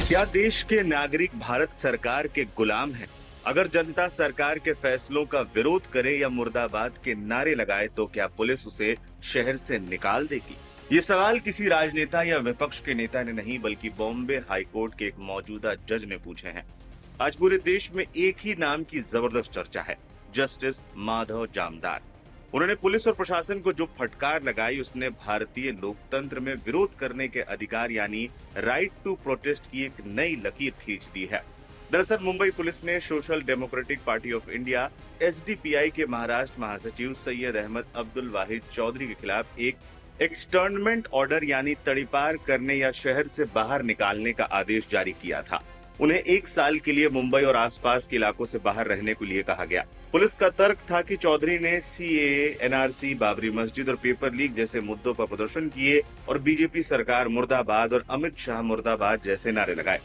क्या देश के नागरिक भारत सरकार के गुलाम हैं? अगर जनता सरकार के फैसलों का विरोध करे या मुर्दाबाद के नारे लगाए तो क्या पुलिस उसे शहर से निकाल देगी? ये सवाल किसी राजनेता या विपक्ष के नेता ने नहीं बल्कि बॉम्बे हाईकोर्ट के एक मौजूदा जज ने पूछे हैं। आज पूरे देश में एक ही नाम की जबरदस्त चर्चा है, जस्टिस माधव जामदार। उन्होंने पुलिस और प्रशासन को जो फटकार लगाई उसने भारतीय लोकतंत्र में विरोध करने के अधिकार यानी राइट टू प्रोटेस्ट की एक नई लकीर खींच दी है। दरअसल मुंबई पुलिस ने social democratic party of India SDPI के महाराष्ट्र महासचिव सैयद अहमद अब्दुल वाहिद चौधरी के खिलाफ एक एक्सटर्नमेंट ऑर्डर यानी तड़ीपार करने या शहर से बाहर निकालने का आदेश जारी किया था। उन्हें 1 साल के लिए मुंबई और आसपास के इलाकों से बाहर रहने के लिए कहा गया। पुलिस का तर्क था कि चौधरी ने सीएए, एनआरसी, बाबरी मस्जिद और पेपर लीक जैसे मुद्दों पर प्रदर्शन किए और बीजेपी सरकार मुर्दाबाद और अमित शाह मुर्दाबाद जैसे नारे लगाए।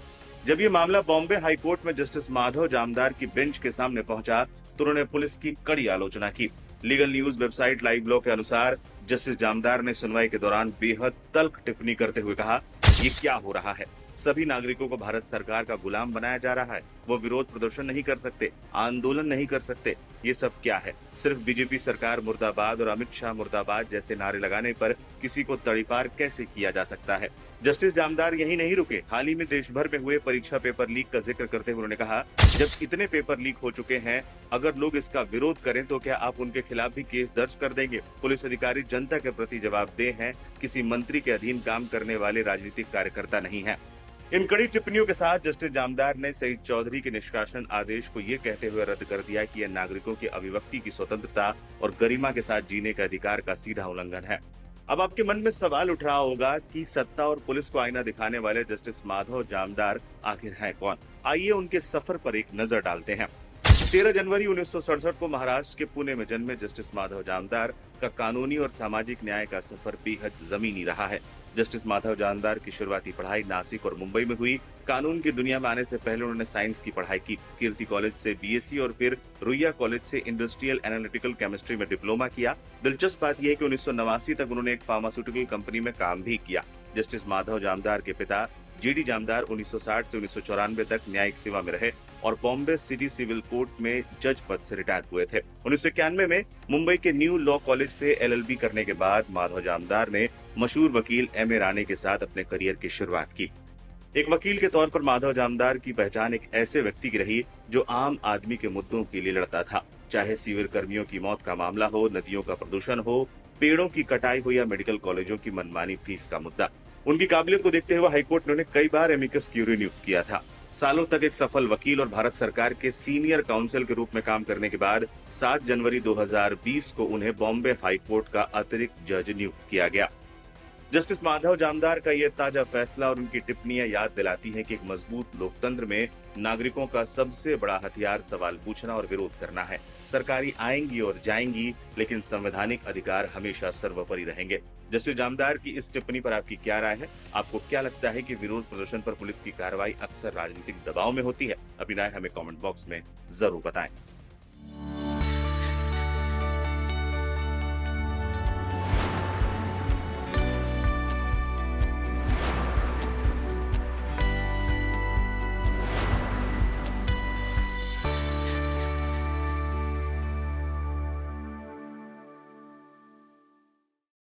जब ये मामला बॉम्बे हाईकोर्ट में जस्टिस माधव जामदार की बेंच के सामने पहुंचा तो उन्होंने पुलिस की कड़ी आलोचना की। Legal news website live law के अनुसार जस्टिस जामदार ने सुनवाई के दौरान बेहद तल्ख टिप्पणी करते हुए कहा, ये क्या हो रहा है? सभी नागरिकों को भारत सरकार का गुलाम बनाया जा रहा है। वो विरोध प्रदर्शन नहीं कर सकते, आंदोलन नहीं कर सकते। ये सब क्या है? सिर्फ बीजेपी सरकार मुर्दाबाद और अमित शाह मुर्दाबाद जैसे नारे लगाने पर किसी को तड़ीपार कैसे किया जा सकता है? जस्टिस जामदार यही नहीं रुके। हाल ही में देश भर में हुए परीक्षा पेपर लीक का जिक्र करते हुए उन्होंने कहा, जब इतने पेपर लीक हो चुके हैं, अगर लोग इसका विरोध करें तो क्या आप उनके खिलाफ भी केस दर्ज कर देंगे? पुलिस अधिकारी जनता के प्रति जवाबदेह हैं, किसी मंत्री के अधीन काम करने वाले राजनीतिक कार्यकर्ता नहीं है। इन कड़ी टिप्पणियों के साथ जस्टिस जामदार ने सईद चौधरी के निष्कासन आदेश को ये कहते हुए रद्द कर दिया कि यह नागरिकों की अभिव्यक्ति की स्वतंत्रता और गरिमा के साथ जीने के अधिकार का सीधा उल्लंघन है। अब आपके मन में सवाल उठ रहा होगा कि सत्ता और पुलिस को आईना दिखाने वाले जस्टिस माधव जामदार आखिर हैं कौन? आइए उनके सफर पर एक नजर डालते हैं। 13 जनवरी 1967 को महाराष्ट्र के पुणे में जन्मे जस्टिस माधव जामदार का कानूनी और सामाजिक न्याय का सफर बेहद जमीनी रहा है। जस्टिस माधव जामदार की शुरुआती पढ़ाई नासिक और मुंबई में हुई। कानून की दुनिया में आने से पहले उन्होंने साइंस की पढ़ाई की। कीर्ति कॉलेज से बीएससी और फिर रुइया कॉलेज से इंडस्ट्रियल एनालिटिकल केमिस्ट्री में डिप्लोमा किया। दिलचस्प बात यह है कि 1989 तक उन्होंने एक फार्मास्यूटिकल कंपनी में काम भी किया। जस्टिस माधव जामदार के पिता जीडी जामदार 1960 से 1994 तक न्यायिक सेवा में रहे और बॉम्बे सिटी सिविल कोर्ट में जज पद से रिटायर हुए थे। 1991 में मुंबई के न्यू लॉ कॉलेज से एलएलबी करने के बाद माधव जामदार ने मशहूर वकील एम ए राणे के साथ अपने करियर की शुरुआत की। एक वकील के तौर पर माधव जामदार की पहचान एक ऐसे व्यक्ति की रही जो आम आदमी के मुद्दों के लिए लड़ता था, चाहे सिविल कर्मियों की मौत का मामला हो, नदियों का प्रदूषण हो, पेड़ों की कटाई हो या मेडिकल कॉलेजों की मनमानी फीस का मुद्दा। उनकी काबिलियत को देखते हुए हाईकोर्ट ने उन्हें कई बार एमिकस क्यूरी नियुक्त किया था। सालों तक एक सफल वकील और भारत सरकार के सीनियर काउंसिल के रूप में काम करने के बाद 7 जनवरी 2020 को उन्हें बॉम्बे हाईकोर्ट का अतिरिक्त जज नियुक्त किया गया। जस्टिस माधव जामदार का यह ताजा फैसला और उनकी टिप्पणियां याद दिलाती हैं कि एक मजबूत लोकतंत्र में नागरिकों का सबसे बड़ा हथियार सवाल पूछना और विरोध करना है। सरकारी आएंगी और जाएंगी, लेकिन संवैधानिक अधिकार हमेशा सर्वोपरि रहेंगे। जस्टिस जामदार की इस टिप्पणी पर आपकी क्या राय है? आपको क्या लगता है कि विरोध प्रदर्शन पर पुलिस की कार्रवाई अक्सर राजनीतिक दबाव में होती है? अपनी राय हमें कमेंट बॉक्स में जरूर बताएं।